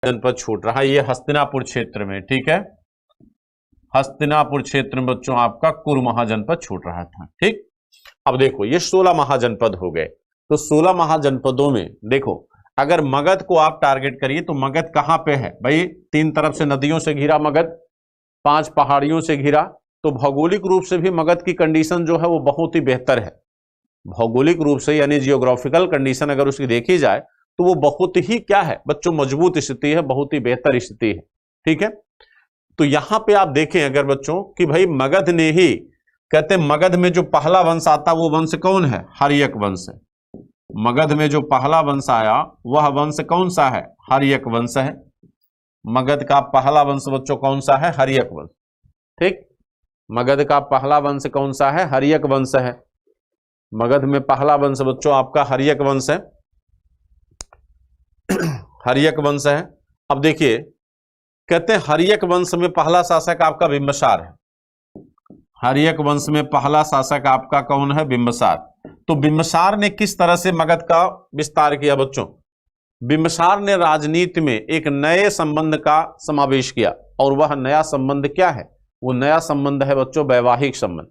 जनपद छूट रहा है, ये हस्तिनापुर क्षेत्र में। ठीक है, हस्तिनापुर क्षेत्र में बच्चों आपका कुरु महाजनपद छूट रहा था। ठीक, अब देखो ये 16 महाजनपद हो गए। तो 16 महाजनपदों में देखो, अगर मगध को आप टारगेट करिए तो मगध कहां पे है भाई, 3 तरफ से नदियों से घिरा मगध, 5 पहाड़ियों से घिरा। तो भौगोलिक रूप से भी मगध की कंडीशन जो है वो बहुत ही बेहतर है। भौगोलिक रूप से यानी जियोग्राफिकल कंडीशन अगर उसकी देखी जाए तो वो बहुत ही क्या है बच्चों, मजबूत स्थिति है, बहुत ही बेहतर स्थिति है। ठीक है, तो यहां पे आप देखें अगर बच्चों कि भाई मगध ने ही, कहते हैं मगध में जो पहला वंश आता वो वंश कौन है, हर्यक वंश है। मगध में जो पहला वंश आया वह वंश कौन सा है, हर्यक वंश है। मगध का पहला वंश बच्चों कौन सा है, हर्यक वंश। ठीक, मगध का पहला वंश कौन सा है, हर्यक वंश है। मगध में पहला वंश बच्चों आपका हर्यक वंश है, हर्यक वंश है। अब देखिए कहते हैं हर्यक वंश में पहला शासक आपका बिंबसार है। हर्यक वंश में पहला शासक आपका कौन है, बिंबसार। तो बिंबसार ने किस तरह से मगध का विस्तार किया बच्चों, बिंबसार ने राजनीति में एक नए संबंध का समावेश किया, और वह नया संबंध क्या है, वो नया संबंध है बच्चों वैवाहिक संबंध।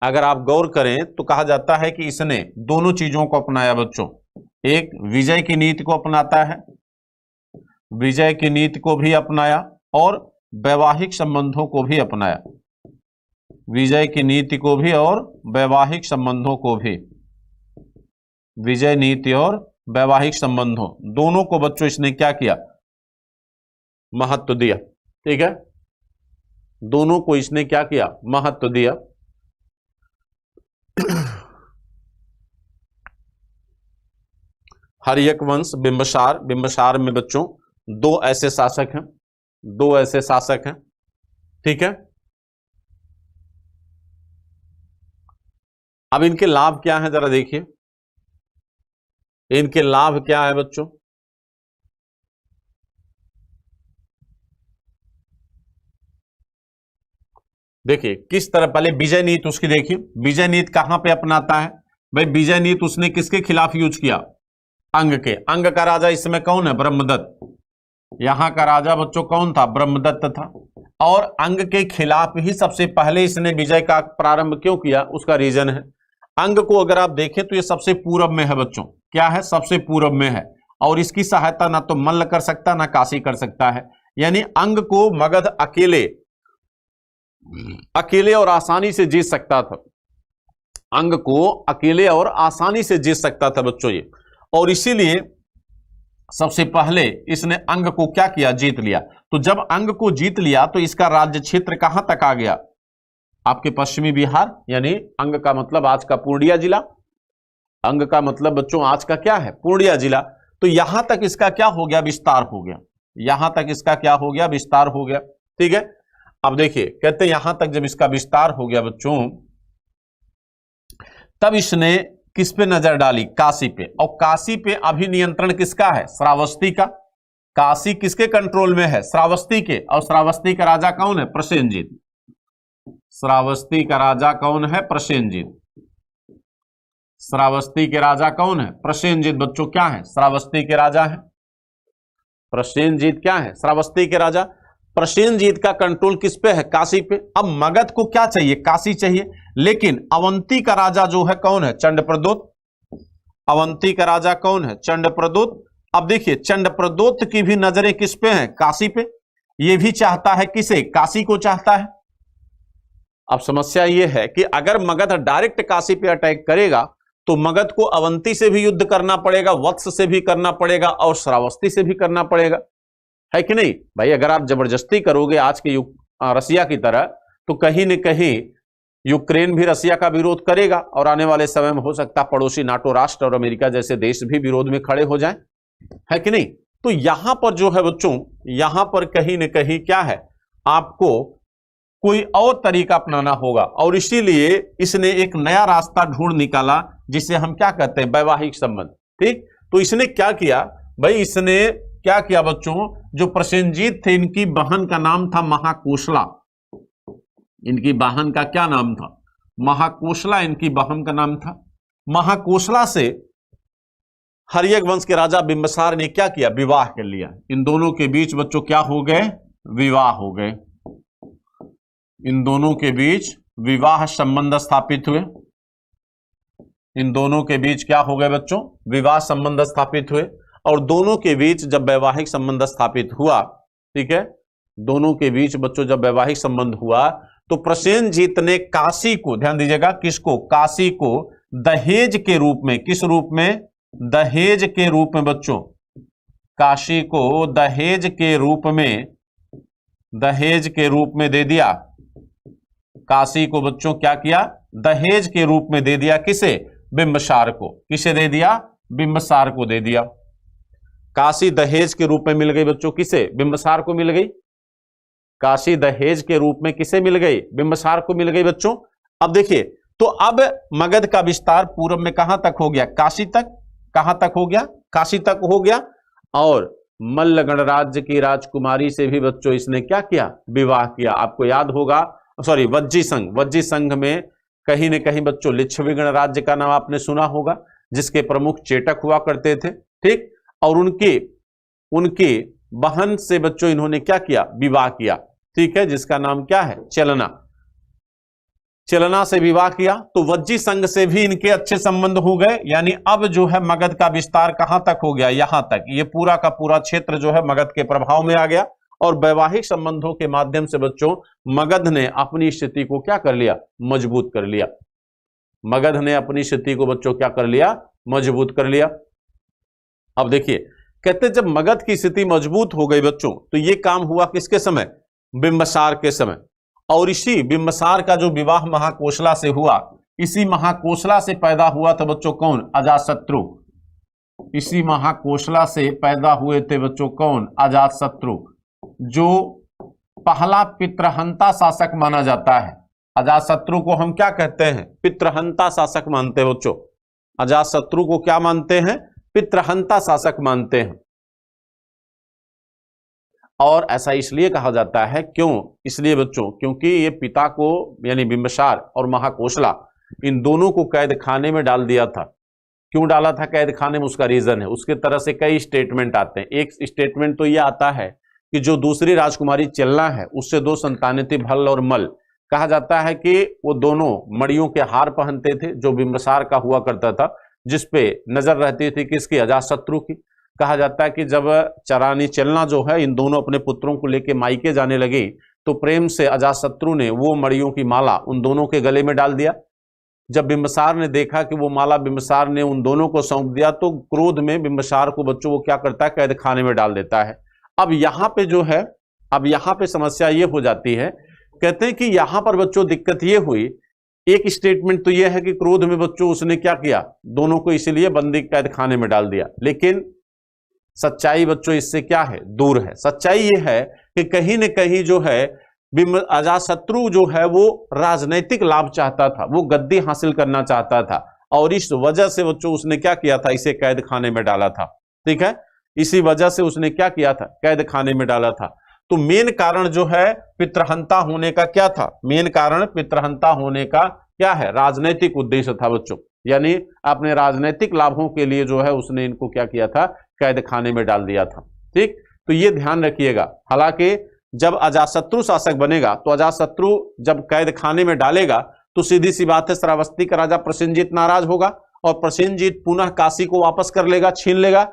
अगर आप गौर करें तो कहा जाता है कि इसने दोनों चीजों को अपनाया बच्चों, एक विजय की नीति को अपनाता है, विजय की नीति को भी अपनाया, और वैवाहिक संबंधों को भी अपनाया, विजय की नीति को भी और वैवाहिक संबंधों को भी, विजय नीति और वैवाहिक संबंधों दोनों को बच्चों इसने क्या किया, महत्व दिया। ठीक है, दोनों को इसने क्या किया, महत्व दिया। हर्यक वंश, बिंबसार, बिंबसार में बच्चों 2 ऐसे शासक हैं, 2 ऐसे शासक हैं। ठीक है, अब इनके लाभ क्या हैं जरा देखिए, इनके लाभ क्या है बच्चों। देखिए किस तरह, पहले विजय नीति उसकी देखिए, विजय नीति कहां पे अपनाता है भाई, विजय नीति उसने किसके खिलाफ यूज किया, अंग के। अंग का राजा इस समय कौन है, ब्रह्मदत्त। यहां का राजा बच्चों कौन था, ब्रह्मदत्त था। और अंग के खिलाफ ही सबसे पहले इसने विजय का प्रारंभ क्यों किया, उसका रीजन है, अंग को अगर आप देखें तो ये सबसे पूरब में है बच्चों, क्या है, सबसे पूरब में है, और इसकी सहायता ना तो मल्ल कर सकता ना काशी कर सकता है। यानी अंग को मगध अकेले और आसानी से जीत सकता था, अंग को अकेले और आसानी से जीत सकता था बच्चों ये, और इसीलिए सबसे पहले इसने अंग को क्या किया, जीत लिया। तो जब अंग को जीत लिया तो इसका राज्य क्षेत्र कहां तक आ गया, आपके पश्चिमी बिहार, यानी अंग का मतलब आज का पूर्णिया जिला, अंग का मतलब बच्चों आज का क्या है, पूर्णिया जिला। तो यहां तक इसका क्या हो गया, विस्तार हो गया, यहां तक इसका क्या हो गया, विस्तार हो गया। ठीक है, अब देखिए कहते हैं यहां तक जब इसका विस्तार हो गया बच्चों, तब इसने किस पे नजर डाली, काशी पे। और काशी पे अभी नियंत्रण किसका है, श्रावस्ती का। काशी किसके कंट्रोल में है, श्रावस्ती के। और श्रावस्ती का राजा कौन है, प्रसेनजीत। श्रावस्ती का राजा कौन है, प्रसेनजीत। श्रावस्ती के राजा कौन है, प्रसेनजीत। बच्चों क्या है, श्रावस्ती के राजा है, प्रसेनजीत क्या है, श्रावस्ती के राजा। प्रसेनजीत का कंट्रोल किस पे है, काशी पे। अब मगध को क्या चाहिए, काशी चाहिए, लेकिन अवंती का राजा जो है कौन है, चंडप्रदोत। अवंती का राजा कौन है, चंडप्रदोत। अब देखिए चंडप्रदोत की भी नजरें किस पे हैं, काशी पे। ये भी चाहता है किसे, काशी को चाहता है। अब समस्या यह है कि अगर मगध डायरेक्ट काशी पे अटैक करेगा तो मगध को अवंती से भी युद्ध करना पड़ेगा, वत्स से भी करना पड़ेगा और श्रावस्ती से भी करना पड़ेगा, है कि नहीं भाई। अगर आप जबरदस्ती करोगे आज के रसिया की तरह, तो कहीं न कहीं यूक्रेन भी रसिया का विरोध करेगा, और आने वाले समय में हो सकता है पड़ोसी नाटो राष्ट्र और अमेरिका जैसे देश भी विरोध में खड़े हो जाएं, है कि नहीं। तो यहां पर जो है बच्चों, यहां पर कहीं न कहीं क्या है, आपको कोई और तरीका अपनाना होगा, और इसीलिए इसने एक नया रास्ता ढूंढ निकाला जिसे हम क्या कहते हैं, वैवाहिक संबंध। ठीक, तो इसने क्या किया भाई, इसने क्या किया बच्चों, जो प्रसेनजीत थे इनकी बहन का नाम था महाकोशला। इनकी बहन का क्या नाम था, महाकोशला, इनकी बहन का नाम था। महाकोशला से हर्यक वंश के राजा बिंबिसार ने क्या किया, विवाह कर लिया। इन दोनों के बीच बच्चों क्या हो गए, विवाह हो गए। इन दोनों के बीच विवाह संबंध स्थापित हुए। इन दोनों के बीच क्या हो गए बच्चों, विवाह संबंध स्थापित हुए। और दोनों के बीच जब वैवाहिक संबंध स्थापित हुआ, ठीक है, दोनों के बीच बच्चों जब वैवाहिक संबंध हुआ, तो प्रसेनजीत ने काशी को, ध्यान दीजिएगा, किसको, काशी को दहेज के रूप में, किस रूप में, दहेज के रूप में बच्चों, काशी को दहेज के रूप में, दहेज के रूप में दे दिया। काशी को बच्चों क्या किया, दहेज के रूप में दे दिया, किसे, बिंबिसार को। किसे दे दिया, बिंबिसार को दे दिया। काशी दहेज के रूप में मिल गई बच्चों, किसे, बिंबिसार को मिल गई। काशी दहेज के रूप में किसे मिल गई, बिंबिसार को मिल गई बच्चों। अब देखिए, तो अब मगध का विस्तार पूर्व में कहां तक हो गया, काशी तक। कहां तक हो गया, काशी तक हो गया। और मल्ल गणराज्य की राजकुमारी से भी बच्चों इसने क्या किया, विवाह किया। आपको याद होगा, सॉरी, वज्जी संघ, वज्जी संघ में कहीं न कहीं बच्चों लिच्छवी गणराज्य का नाम आपने सुना होगा, जिसके प्रमुख चेटक हुआ करते थे। ठीक, और उनकी बहन से बच्चों इन्होंने क्या किया, विवाह किया। ठीक है, जिसका नाम क्या है, चलना। चलना से विवाह किया, तो वज्जी संघ से भी इनके अच्छे संबंध हो गए। यानी अब जो है मगध का विस्तार कहां तक हो गया, यहां तक। ये पूरा का पूरा क्षेत्र जो है मगध के प्रभाव में आ गया, और वैवाहिक संबंधों के माध्यम से बच्चों मगध ने अपनी स्थिति को क्या कर लिया, मजबूत कर लिया। मगध ने अपनी स्थिति को बच्चों क्या कर लिया, मजबूत कर लिया। अब देखिए, कहते जब मगध की स्थिति मजबूत हो गई बच्चों, तो ये काम हुआ किसके समय, बिंबिसार के समय। और इसी बिंबिसार का जो विवाह महाकोशला से हुआ, इसी महाकोशला से पैदा हुआ था बच्चों कौन, अजातशत्रु। इसी महाकोशला से पैदा हुए थे बच्चों कौन, अजातशत्रु, जो पहला पितृहंता शासक माना जाता है। अजातशत्रु को हम क्या कहते हैं, पितृहंता शासक मानते हैं बच्चों। अजातशत्रु को क्या मानते हैं, पितृहंता शासक मानते हैं। और ऐसा इसलिए कहा जाता है, क्यों, इसलिए बच्चों क्योंकि ये पिता को यानी बिंबिसार और महाकोशला, इन दोनों को कैद खाने में डाल दिया था। क्यों डाला था कैद खाने में, उसका रीजन है। उसके तरह से कई स्टेटमेंट आते हैं। एक स्टेटमेंट तो ये आता है कि जो दूसरी राजकुमारी चलना है, उससे 2 संतानें थी, भल्ल और मल। कहा जाता है कि वो दोनों मड़ियों के हार पहनते थे, जो बिंबिसार का हुआ करता था, जिसपे नजर रहती थी किसकी, अजातशत्रु की। कहा जाता है कि जब चरानी चलना जो है, इन दोनों अपने पुत्रों को लेकर मायके जाने लगी, तो प्रेम से अजातशत्रु ने वो मड़ियों की माला उन दोनों के गले में डाल दिया। जब बिंबिसार ने देखा कि वो माला बिंबिसार ने उन दोनों को सौंप दिया तो क्रोध में बिंबिसार को बच्चों वो क्या करता है, कैद खाने में डाल देता है। अब यहां पे जो है, अब यहां पे समस्या ये हो जाती है, कहते हैं कि यहां पर बच्चों दिक्कत ये हुई, एक स्टेटमेंट तो ये है कि क्रोध में बच्चों उसने क्या किया, दोनों को इसलिए बंदी कैद खाने में डाल दिया, लेकिन सच्चाई बच्चों इससे क्या है, दूर है। सच्चाई ये है कि कहीं न कहीं जो है अजातशत्रु जो है वो राजनैतिक लाभ चाहता था, वो गद्दी हासिल करना चाहता था, और इस वजह से बच्चों उसने क्या किया था, इसे कैद खाने में डाला था। ठीक है, इसी वजह से उसने क्या किया था, कैद खाने में डाला था। तो मेन कारण जो है पितृहंता होने का क्या था, मेन कारण पितृहंता होने का क्या है, राजनैतिक उद्देश्य था बच्चों, यानी अपने राजनैतिक लाभों के लिए जो है उसने इनको क्या किया था, कैद खाने में डाल दिया था। ठीक, तो ये ध्यान रखिएगा। हालांकि जब अजातशत्रु शासक बनेगा तो अजातशत्रु जब कैद खाने में डालेगा तो सीधी सी बात है, श्रावस्ती का राजा प्रसेनजीत नाराज होगा और प्रसेनजीत पुनः काशी को वापस कर लेगा, छीन लेगा।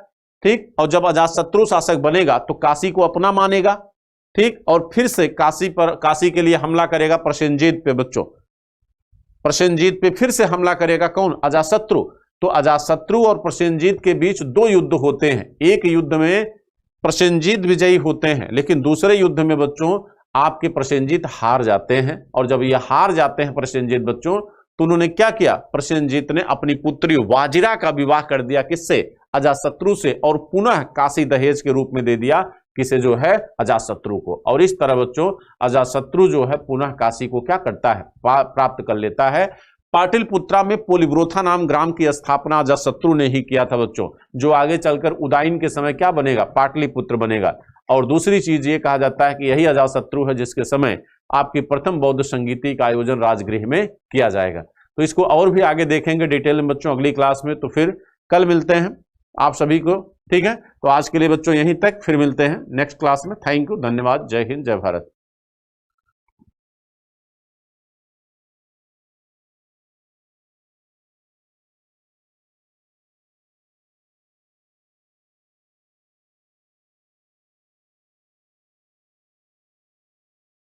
ठीक, और जब अजातशत्रु शासक बनेगा तो काशी को अपना मानेगा। ठीक, और फिर से काशी के लिए हमला करेगा प्रसेनजीत पे बच्चों, प्रसेनजीत पे फिर से हमला करेगा कौन, अजातशत्रु। तो अजातशत्रु और प्रसेनजीत के बीच दो युद्ध होते हैं, एक युद्ध में प्रसेनजीत विजयी होते हैं, लेकिन दूसरे युद्ध में बच्चों आपके प्रसेनजीत हार जाते हैं। और जब ये हार जाते हैं प्रसेनजीत बच्चों, तो उन्होंने क्या किया, प्रसेनजीत ने अपनी पुत्री वाजिरा का विवाह कर दिया, किससे, अजातशत्रु से, और पुनः काशी दहेज के रूप में दे दिया, किसे, जो है अजातशत्रु को। और इस तरह बच्चों अजातशत्रु जो है पुनः काशी को क्या करता है, प्राप्त कर लेता है। पाटलिपुत्रा में पोलिब्रोथा नाम ग्राम की स्थापना अजातशत्रु ने ही किया था बच्चों, जो आगे चलकर उदाइन के समय क्या बनेगा, पाटलिपुत्र बनेगा। और दूसरी चीज ये कहा जाता है कि यही अजातशत्रु है जिसके समय आपकी प्रथम बौद्ध संगीति का आयोजन राजगृह में किया जाएगा। तो इसको और भी आगे देखेंगे डिटेल में बच्चों अगली क्लास में। तो फिर कल मिलते हैं आप सभी को। ठीक है, तो आज के लिए बच्चों यहीं तक, फिर मिलते हैं नेक्स्ट क्लास में। थैंक यू, धन्यवाद, जय हिंद, जय भारत।